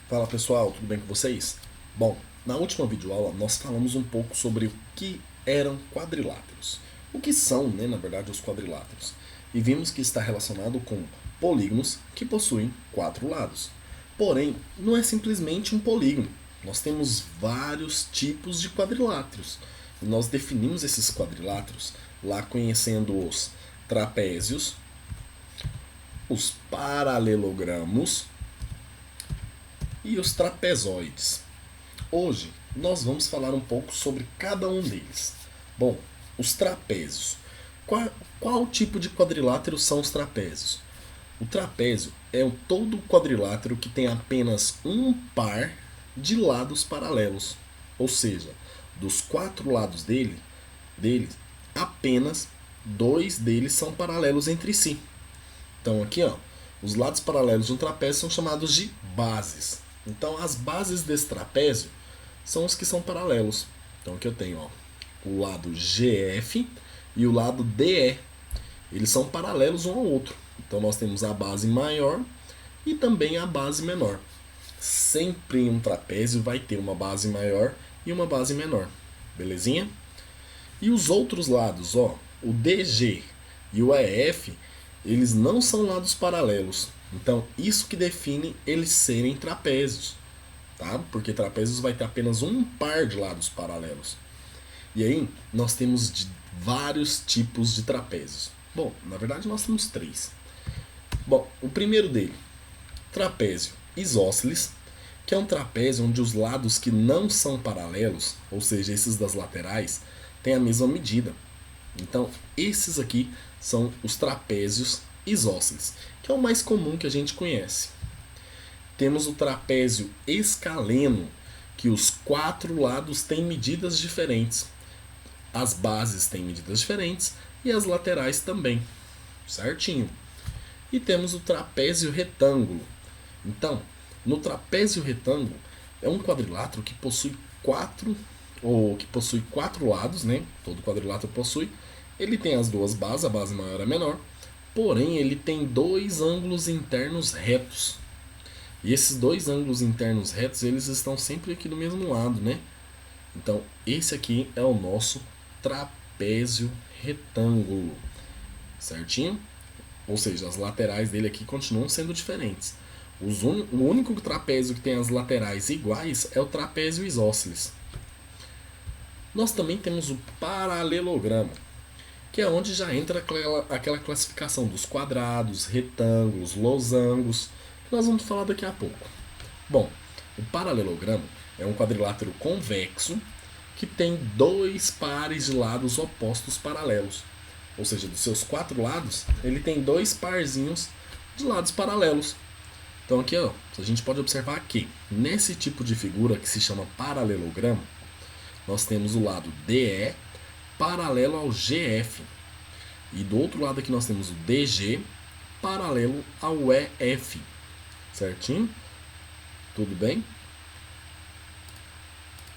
Fala pessoal, tudo bem com vocês? Bom, na última videoaula nós falamos um pouco sobre o que eram quadriláteros. O que são, na verdade, os quadriláteros. E vimos que está relacionado com polígonos que possuem quatro lados. Porém, não é simplesmente um polígono. Nós temos vários tipos de quadriláteros. E nós definimos esses quadriláteros lá conhecendo os trapézios, os paralelogramos e os trapezoides. Hoje nós vamos falar um pouco sobre cada um deles. Bom, os trapézios. Qual tipo de quadrilátero são os trapézios? O trapézio é todo quadrilátero que tem apenas um par de lados paralelos. Ou seja, dos quatro lados dele, apenas dois deles são paralelos entre si. Então aqui, os lados paralelos de um trapézio são chamados de bases. Então as bases desse trapézio são os que são paralelos. Então aqui eu tenho o lado GF e o lado DE. Eles são paralelos um ao outro. Então nós temos a base maior e também a base menor. Sempre em um trapézio vai ter uma base maior e uma base menor. Belezinha? E os outros lados, o DG e o EF, eles não são lados paralelos. Então, isso que define eles serem trapézios, tá? Porque trapézios vai ter apenas um par de lados paralelos. E aí, nós temos vários tipos de trapézios. Bom, na verdade nós temos três. Bom, o primeiro dele, trapézio isósceles, que é um trapézio onde os lados que não são paralelos, ou seja, esses das laterais, têm a mesma medida. Então, esses aqui são os trapézios isósceles, que é o mais comum que a gente conhece. Temos o trapézio escaleno, que os quatro lados têm medidas diferentes. As bases têm medidas diferentes e as laterais também, certinho. E temos o trapézio retângulo. Então, no trapézio retângulo é um quadrilátero que possui quatro lados, Todo quadrilátero possui. Ele tem as duas bases, a base maior e a menor. Porém, ele tem dois ângulos internos retos. E esses dois ângulos internos retos, eles estão sempre aqui do mesmo lado, Então, esse aqui é o nosso trapézio retângulo. Certinho? Ou seja, as laterais dele aqui continuam sendo diferentes. O único trapézio que tem as laterais iguais é o trapézio isósceles. Nós também temos o paralelogramo, que é onde já entra aquela classificação dos quadrados, retângulos, losangos, que nós vamos falar daqui a pouco. Bom, o paralelogramo é um quadrilátero convexo que tem dois pares de lados opostos paralelos. Ou seja, dos seus quatro lados, ele tem dois parzinhos de lados paralelos. Então aqui, a gente pode observar que nesse tipo de figura que se chama paralelogramo, nós temos o lado DE paralelo ao GF. E do outro lado aqui nós temos o DG paralelo ao EF. Certinho? Tudo bem?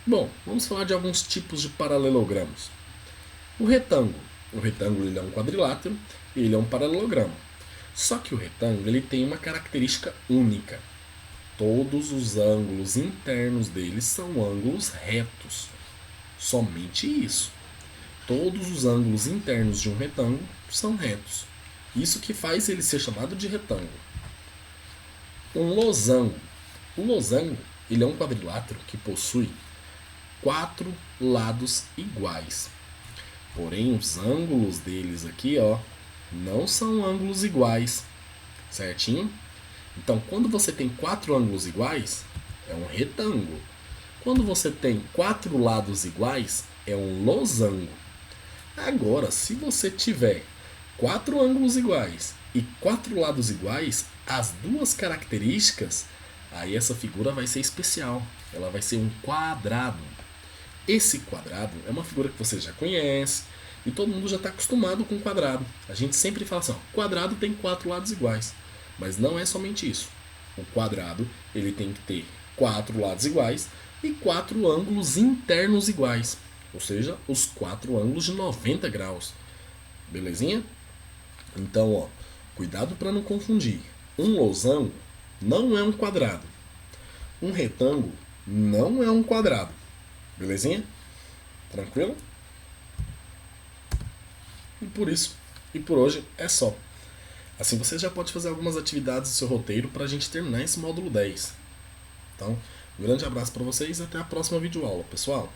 Bom, vamos falar de alguns tipos de paralelogramos. O retângulo. O retângulo ele é um quadrilátero e ele é um paralelogramo. Só que o retângulo ele tem uma característica única. Todos os ângulos internos dele são ângulos retos. Somente isso. Todos os ângulos internos de um retângulo são retos. Isso que faz ele ser chamado de retângulo. Um losango. O losango ele é um quadrilátero que possui quatro lados iguais. Porém, os ângulos deles aqui, não são ângulos iguais. Certinho? Então, quando você tem quatro ângulos iguais, é um retângulo. Quando você tem quatro lados iguais, é um losango. Agora, se você tiver quatro ângulos iguais e quatro lados iguais, as duas características, aí essa figura vai ser especial. Ela vai ser um quadrado. Esse quadrado é uma figura que você já conhece e todo mundo já está acostumado com quadrado. A gente sempre fala assim, quadrado tem quatro lados iguais. Mas não é somente isso. O quadrado ele tem que ter quatro lados iguais e quatro ângulos internos iguais. Ou seja, os quatro ângulos de 90 graus. Belezinha? Então, cuidado para não confundir. Um losango não é um quadrado. Um retângulo não é um quadrado. Belezinha? Tranquilo? E por isso, e por hoje é só. Assim você já pode fazer algumas atividades do seu roteiro para a gente terminar esse módulo 10. Então, um grande abraço para vocês e até a próxima videoaula, pessoal!